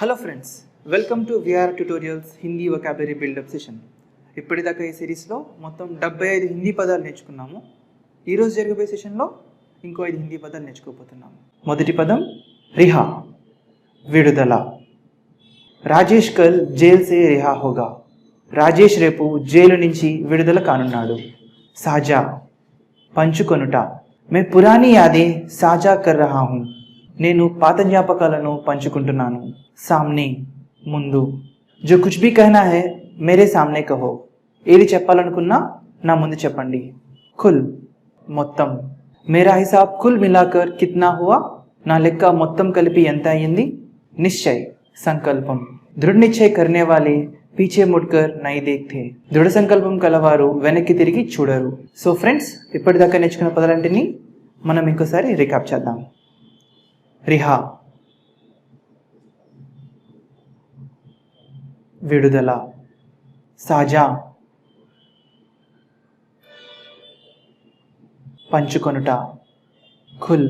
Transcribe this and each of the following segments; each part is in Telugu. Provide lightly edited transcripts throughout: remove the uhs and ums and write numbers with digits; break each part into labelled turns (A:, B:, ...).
A: Hello friends, welcome to VRR Tutorials Hindi vocabulary buildup session. ఇప్పటిదాకా ఈ సిరీస్లో మొత్తం 75 హిందీ పదాలు నేర్చుకున్నాము. ఈరోజు జరగబోయే సెషన్లో ఇంకో 5 హిందీ పదాలు నేర్చుకోబోతున్నాము. మొదటి పదం రిహా, విడుదల. రాజేష్ కల్ జైల్ సే రిహా హోగా. రాజేష్ రేపు జైలు నుంచి విడుదల కానున్నాడు. సాజా, పంచుకొనుట. మే పురానీ యాదే సాజా కర్ రహా హూం. నేను పాత జ్ఞాపకాలను పంచుకుంటున్నాను. సామ్నే, ముందు. జో కుచ్ భీ కహనా హై మేరే సామ్నే కహో. ఏది చెప్పాలనుకున్నా నా ముందు చెప్పండి. కుల్, మొత్తం. మేరా హిసాబ్ కుల్ మిలాకర్ కిత్నా హువా. నా లెక్క మొత్తం కలిపి ఎంత అయ్యింది. నిశ్చయ్, సంకల్పం. దృఢ నిశ్చయ్ కర్నే వాలే పీछे ముడ్కర్ నై దేఖ్తే. దృఢ సంకల్పం కలవారు వెనక్కి తిరిగి చూడరు. సో ఫ్రెండ్స్, ఇప్పటిదాకా నేర్చుకున్న పదాలంటిని మనం ఇంకోసారి రికాప్ చేద్దాం. రిహా, విడుదల. సాజా, పంచుకొనుట. ఖుల్,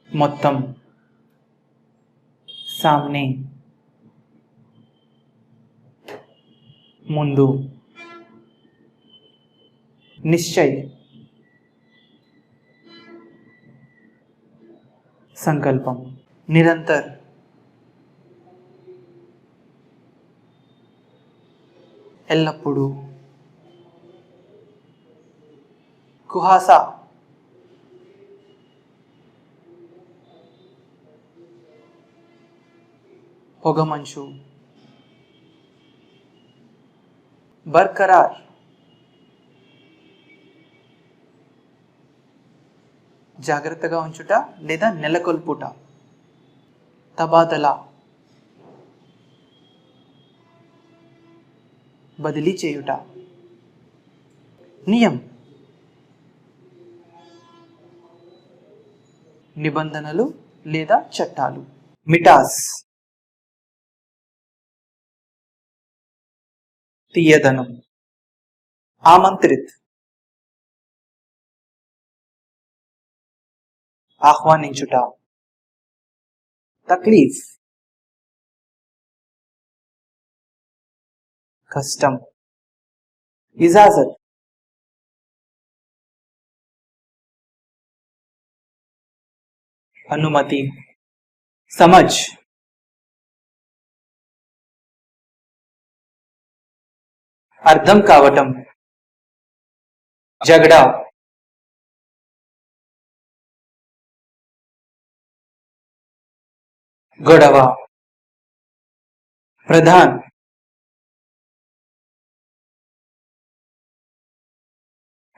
A: మొత్తం. సామ్నే, ముందు. నిశ్చయ్, సంకల్పం. నిరంతర్, ఎల్లప్పుడూ. కుహాసా, పొగమంచు. బర్కరార్, జాగ్రత్తగా ఉంచుట లేదా నెలకొల్పుట. తబాదలా, బదిలీ చేయుట. నియం, నిబంధనలు లేదా చట్టాలు. మిటాస్, తీయదనం. ఆమంత్రిత్, ఆహ్వానించుట. తక్లీఫ్, కష్టం. ఇజాజత్, అనుమతి. సమజ్, అర్థం కావటం. జగడా, గొడవ. ప్రధాన్,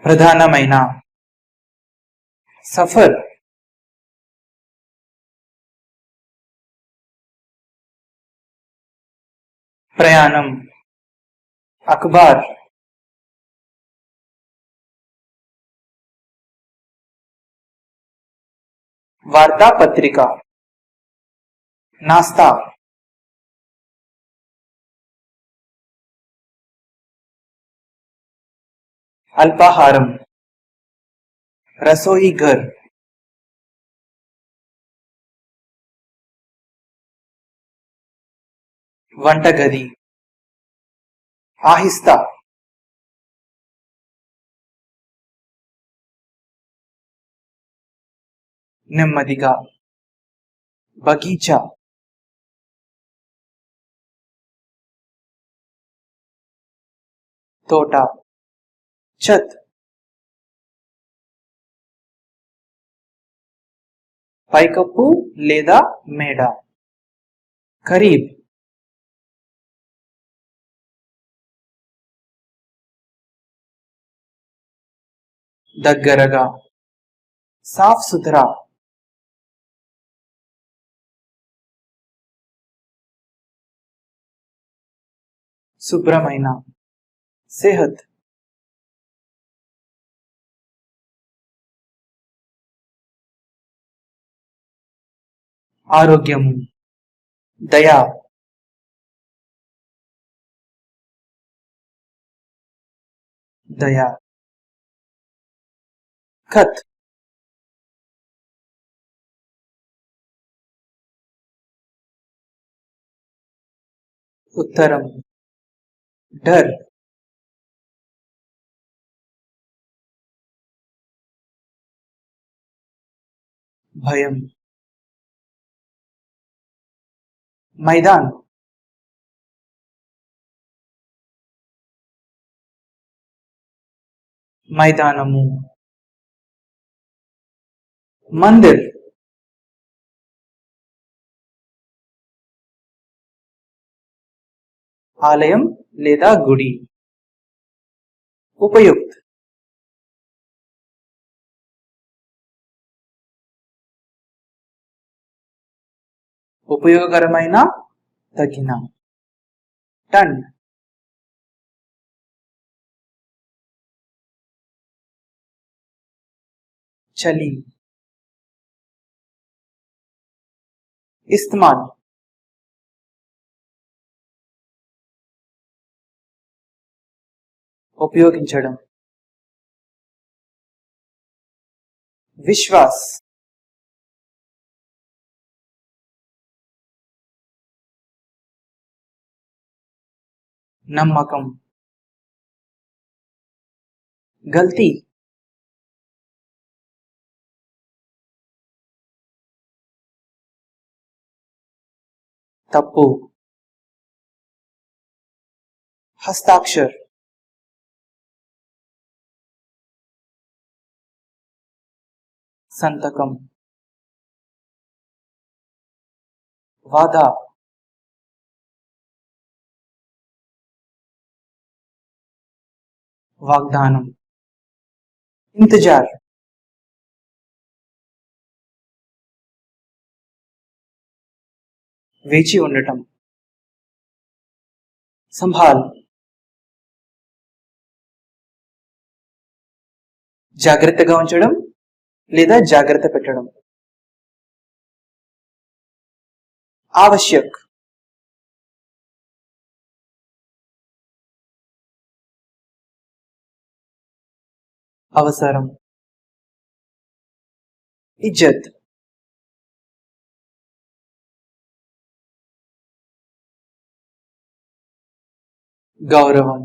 A: ప్రధానమైన. సఫర్, ప్రయాణం. అఖబార్, వార్తాపత్రిక. నాస్తా, అల్పాహారం. రసోయి ఘర్, వంటగది. ఆహిస్తా, నెమ్మదిగా. బగీచా, తోట. ఛత్, పైకప్పు లేదా మేడ. ఖరీబ్, దగ్గరగా. సాఫ్ సుథరా, శుభ్రమైన. సెహత్, ఆరోగ్యము. దయా, దయా. ఖత్, उत्तरम डर भयम मैदान मैदानमु मंदिर ఆలయం లేదా గుడి ఉపయుక్త్ ఉపయోగకరమైన తగిన టన్ చలి ఇస్तेमाल ఉపయోగించడం విశ్వాస్ నమ్మకం గల్తీ తప్పు హస్తాక్షర్ సంతకం వాదా వాగ్దానం ఇంతజార్ వేచి ఉండటం సంభాల్ జాగ్రత్తగా ఉంచడం లేదా జాగ్రత్త పెట్టడం ఆవశ్యక్ అవసరం ఇజ్జత్ గౌరవం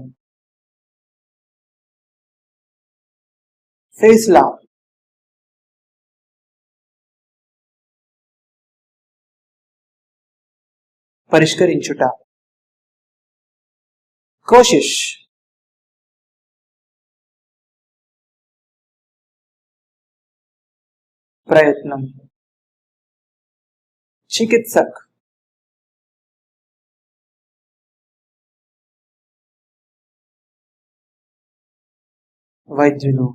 A: ఫైస్లా పరిష్కరించుట కోషిష్ ప్రయత్నం చికిత్సక్ వైద్యులు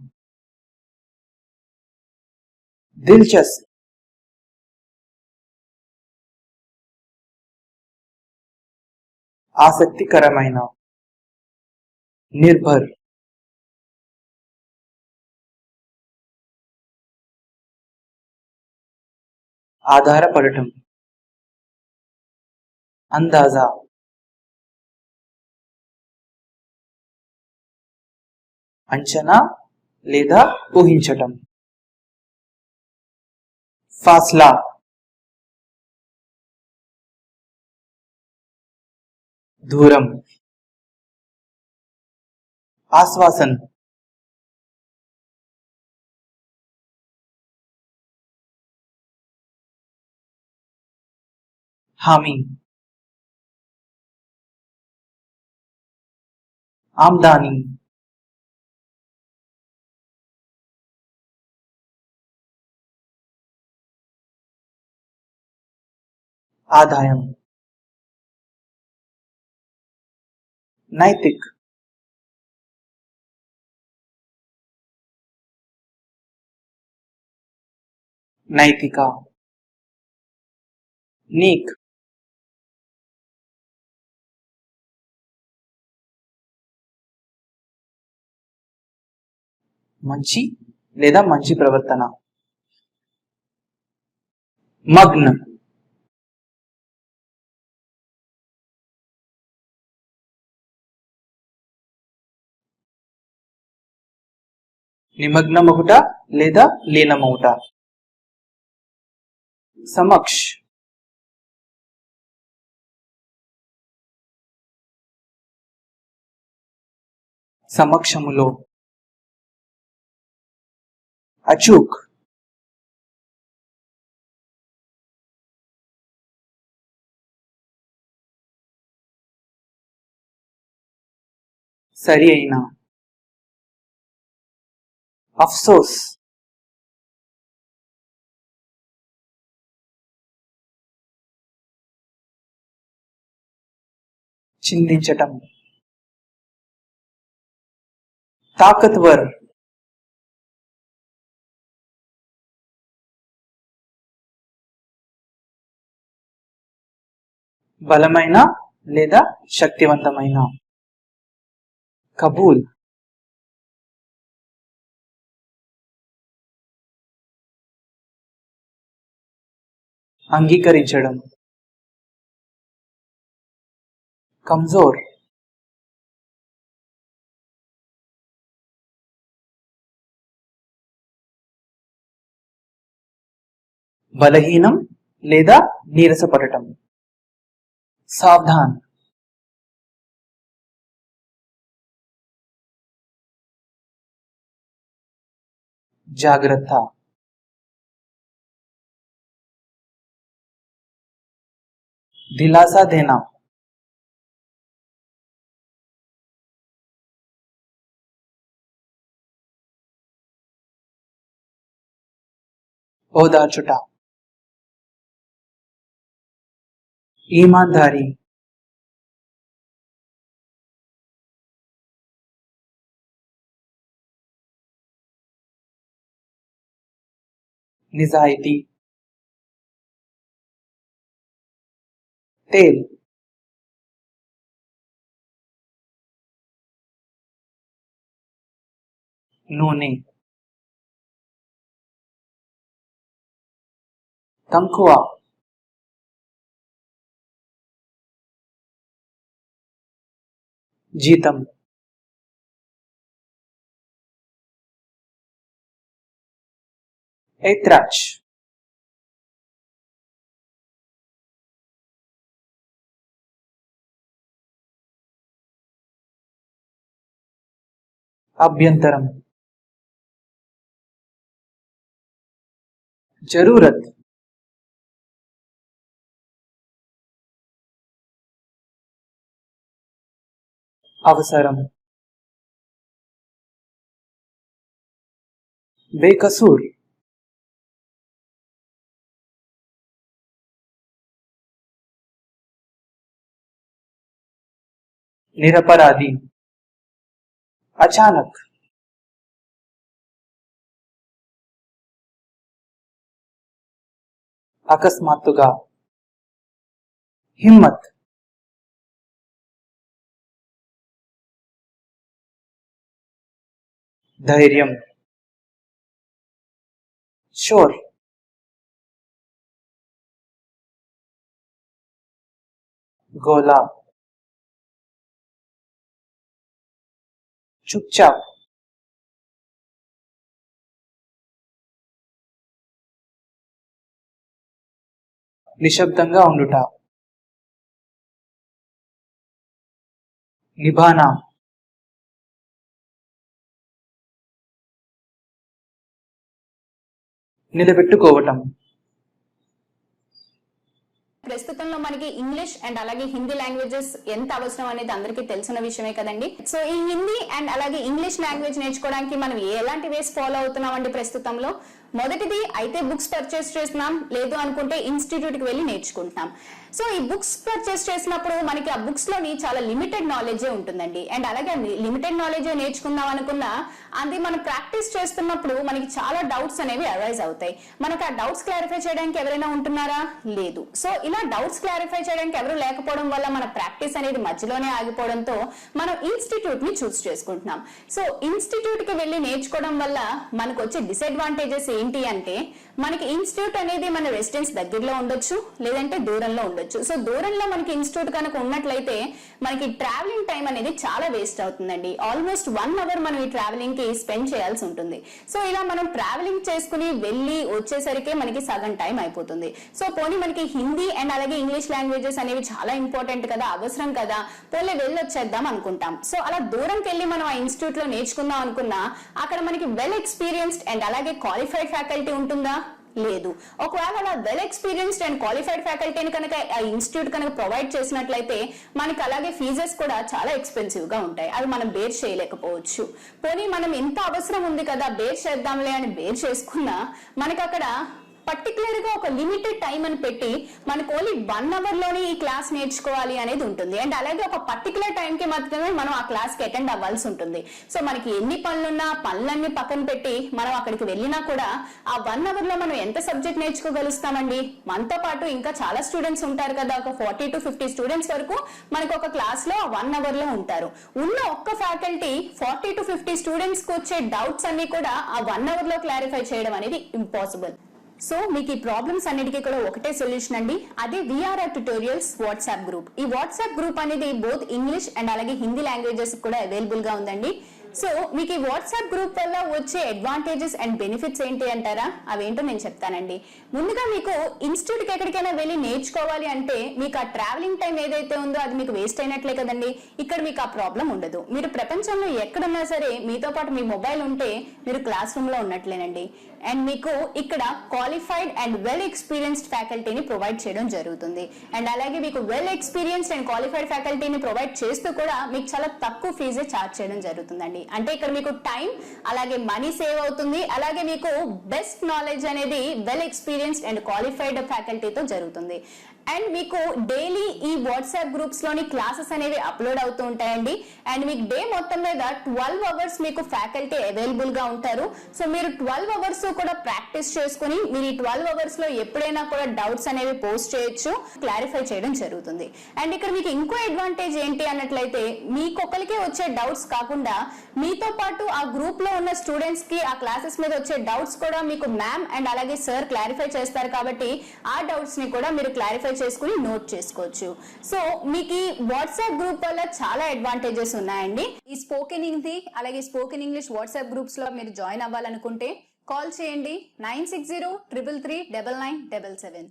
A: దిల్చస్ప్ ఆసక్తికరమైన నిర్భర్ ఆధారపడటం అందాజా అంచనా లేదా ఊహించటం ఫాస్లా దూరం ఆశ్వాసన్ హామీ ఆమ్దానీ ఆదాయం నైతిక్ నైతిక నీక్ మంచి లేదా మంచి ప్రవర్తన మగ్న నిమగ్నమగుట లేదా లీనమవుట సమక్ష్ సమక్షములో, అచూక్, సరి అయిన, అఫ్సోస్, చిందించటం, తాకత్వర్, బలమైన లేదా శక్తివంతమైన, కబూల్, అంగీకరించడం, కమ్జోర్, బలహీనం లేదా నీరసపడటం, సావధాన్, జాగ్రత్త, దిలాసా దేనా, ఓదార్చుట, ఈమాన్దారీ, నిజాయితీ, తేల్, నూనె, తంకువ, జీతం, ఎత్రాచ్, అభ్యంతరం, జరూరత్, అవసరం, బేకసూర్, నిరపరాధి, అచానక్, అకస్మాత్తుగా, హిమ్మత్, ధైర్యం, షోర్, గోలా, చుప్చాప్, నిశ్శబ్దంగా ఉండుట, నిబానా, నిలబెట్టుకోవటం.
B: ప్రస్తుతంలో మనకి ఇంగ్లీష్ అండ్ అలాగే హిందీ లాంగ్వేజెస్ ఎంత అవసరం అనేది అందరికీ తెలిసిన విషయమే కదండి. సో ఈ హిందీ అండ్ అలాగే ఇంగ్లీష్ లాంగ్వేజ్ నేర్చుకోవడానికి మనం ఎలాంటి వేస్ ఫాలో అవుతున్నాం అండి ప్రస్తుతంలో? మొదటిది అయితే బుక్స్ పర్చేస్ చేస్తున్నాం, లేదు అనుకుంటే ఇన్స్టిట్యూట్ కి వెళ్ళి నేర్చుకుంటున్నాం. సో ఈ బుక్స్ పర్చేస్ చేసినప్పుడు మనకి ఆ బుక్స్ లోని చాలా లిమిటెడ్ నాలెడ్జే ఉంటుందండి. అండ్ అలాగే లిమిటెడ్ నాలెడ్జే నేర్చుకుందాం అనుకున్నా అది మనం ప్రాక్టీస్ చేస్తున్నప్పుడు మనకి చాలా డౌట్స్ అనేవి అరైజ్ అవుతాయి. మనకు ఆ డౌట్స్ క్లారిఫై చేయడానికి ఎవరైనా ఉంటున్నారా? లేదు. సో ఇలా డౌట్స్ క్లారిఫై చేయడానికి ఎవరు లేకపోవడం వల్ల మన ప్రాక్టీస్ అనేది మధ్యలోనే ఆగిపోవడంతో మనం ఇన్స్టిట్యూట్ ని చూస్ చేసుకుంటున్నాం. సో ఇన్స్టిట్యూట్ కి వెళ్ళి నేర్చుకోవడం వల్ల మనకు వచ్చే డిసడ్వాంటేజెస్ ఏంటి అంటే మనకి ఇన్స్టిట్యూట్ అనేది మన రెసిడెన్స్ దగ్గరలో ఉండొచ్చు, లేదంటే దూరంలో ఉండొచ్చు. సో దూరంలో మనకి ఇన్స్టిట్యూట్ కనుక ఉన్నట్లయితే మనకి ట్రావెలింగ్ టైం అనేది చాలా వేస్ట్ అవుతుందండి. ఆల్మోస్ట్ 1 అవర్ మనం ఈ ట్రావెలింగ్ కి స్పెండ్ చేయాల్సి ఉంటుంది. సో ఇలా మనం ట్రావెలింగ్ చేసుకుని వెళ్ళి వచ్చేసరికి మనకి సగం టైం అయిపోతుంది. సో పోనీ మనకి హిందీ అండ్ అలాగే ఇంగ్లీష్ లాంగ్వేజెస్ అనేవి చాలా ఇంపార్టెంట్ కదా, అవసరం కదా, పోలే వెళ్ళొచ్చేద్దాం అనుకుంటాం. సో అలా దూరంకి వెళ్ళి మనం ఆ ఇన్స్టిట్యూట్ లో నేర్చుకుందాం అనుకున్నా అక్కడ మనకి వెల్ ఎక్స్పీరియన్స్డ్ అండ్ అలాగే క్వాలిఫైడ్ ఫ్యాకల్టీ ఉంటుందా? లేదు. ఒకవేళ అలా వెల్ ఎక్స్పీరియన్స్డ్ అండ్ క్వాలిఫైడ్ ఫ్యాకల్టీని కనుక ఆ ఇన్స్టిట్యూట్ కనుక ప్రొవైడ్ చేసినట్లయితే మనకి అలాగే ఫీజెస్ కూడా చాలా ఎక్స్పెన్సివ్ గా ఉంటాయి. అవి మనం బేర్ చేయలేకపోవచ్చు. పోనీ మనం ఎంత అవసరం ఉంది కదా బేర్ చేద్దాంలే అని బేర్ చేసుకున్నా మనకి అక్కడ పర్టికులర్ గా ఒక లిమిటెడ్ టైం అని పెట్టి మనకు ఓన్లీ 1 అవర్ లోనే ఈ క్లాస్ నేర్చుకోవాలి అనేది ఉంటుంది. అండ్ అలాగే ఒక పర్టికులర్ టైం కి మాత్రమే మనం ఆ క్లాస్ కి అటెండ్ అవ్వాల్సి ఉంటుంది. సో మనకి ఎన్ని పనులున్నా పనులన్నీ పక్కన పెట్టి మనం అక్కడికి వెళ్ళినా కూడా ఆ 1 అవర్ లో మనం ఎంత సబ్జెక్ట్ నేర్చుకోగలుగుతామండి? మనతో పాటు ఇంకా చాలా స్టూడెంట్స్ ఉంటారు కదా, ఒక 40 to 50 స్టూడెంట్స్ వరకు మనకు ఒక క్లాస్ లో 1 అవర్ లో ఉంటారు. ఉన్న ఒక్క ఫ్యాకల్టీ 40 to 50 స్టూడెంట్స్ కి వచ్చే డౌట్స్ అన్ని కూడా ఆ 1 అవర్ లో క్లారిఫై చేయడం అనేది ఇంపాసిబుల్. సో మీకు ఈ ప్రాబ్లమ్స్ అన్నిటికీ కూడా ఒకటే సొల్యూషన్ అండి, అదే VRR ట్యుటోరియల్స్ వాట్సాప్ గ్రూప్. ఈ వాట్సాప్ గ్రూప్ అనేది బోత్ ఇంగ్లీష్ అండ్ అలాగే హిందీ లాంగ్వేజెస్ కూడా అవైలబుల్ గా ఉందండి. సో మీకు ఈ వాట్సాప్ గ్రూప్ వల్ల వచ్చే అడ్వాంటేజెస్ అండ్ బెనిఫిట్స్ ఏంటి అంటారా? అవేంటో నేను చెప్తానండి. ముందుగా మీకు ఇన్స్టిట్యూట్ కి ఎక్కడికైనా వెళ్ళి నేర్చుకోవాలి అంటే మీకు ఆ ట్రావెలింగ్ టైం ఏదైతే ఉందో అది మీకు వేస్ట్ అయినట్లే కదండి. ఇక్కడ మీకు ఆ ప్రాబ్లం ఉండదు. మీరు ప్రపంచంలో ఎక్కడున్నా సరే మీతో పాటు మీ మొబైల్ ఉంటే మీరు క్లాస్ రూమ్ లో ఉన్నట్లేనండి. అండ్ మీకు ఇక్కడ క్వాలిఫైడ్ అండ్ వెల్ ఎక్స్పీరియన్స్డ్ ఫ్యాకల్టీని ప్రొవైడ్ చేయడం జరుగుతుంది. అండ్ అలాగే మీకు వెల్ ఎక్స్పీరియన్స్డ్ అండ్ క్వాలిఫైడ్ ఫ్యాకల్టీని ప్రొవైడ్ చేస్తూ కూడా మీకు చాలా తక్కువ ఫీజే ఛార్జ్ చేయడం జరుగుతుందండి. అంటే ఇక్కడ మీకు టైం అలాగే మనీ సేవ్ అవుతుంది. అలాగే మీకు బెస్ట్ నాలెడ్జ్ అనేది వెల్ ఎక్స్పీరియన్స్డ్ అండ్ క్వాలిఫైడ్ ఫ్యాకల్టీతో జరుగుతుంది. అండ్ మీకు డైలీ ఈ వాట్సాప్ గ్రూప్స్ లోని క్లాసెస్ అనేవి అప్లోడ్ అవుతూ ఉంటాయండి. అండ్ మీకు డే మొత్తం మీద 12 అవర్స్ మీకు ఫ్యాకల్టీ అవైలబుల్ గా ఉంటారు. సో మీరు 12 అవర్స్ కూడా ప్రాక్టీస్ చేసుకుని మీరు ఈ 12 అవర్స్ లో ఎప్పుడైనా కూడా డౌట్స్ అనేవి పోస్ట్ చేయొచ్చు, క్లారిఫై చేయడం జరుగుతుంది. అండ్ ఇక్కడ మీకు ఇంకో అడ్వాంటేజ్ ఏంటి అన్నట్లయితే మీకొకరికే వచ్చే డౌట్స్ కాకుండా మీతో పాటు ఆ గ్రూప్ లో ఉన్న స్టూడెంట్స్ కి ఆ క్లాసెస్ మీద వచ్చే డౌట్స్ కూడా మీకు మ్యామ్ అండ్ అలాగే సార్ క్లారిఫై చేస్తారు. కాబట్టి ఆ డౌట్స్ ని కూడా మీరు క్లారిఫై చేసుకుని నోట్ చేసుకోవచ్చు. సో మీకు ఈ వాట్సాప్ గ్రూప్ వల్ల చాలా అడ్వాంటేజెస్ ఉన్నాయండి. ఈ స్పోకెన్ హిందీ అలాగే స్పోకెన్ ఇంగ్లీష్ వాట్సాప్ గ్రూప్స్ లో మీరు జాయిన్ అవ్వాలనుకుంటే కాల్ చేయండి 9603339977.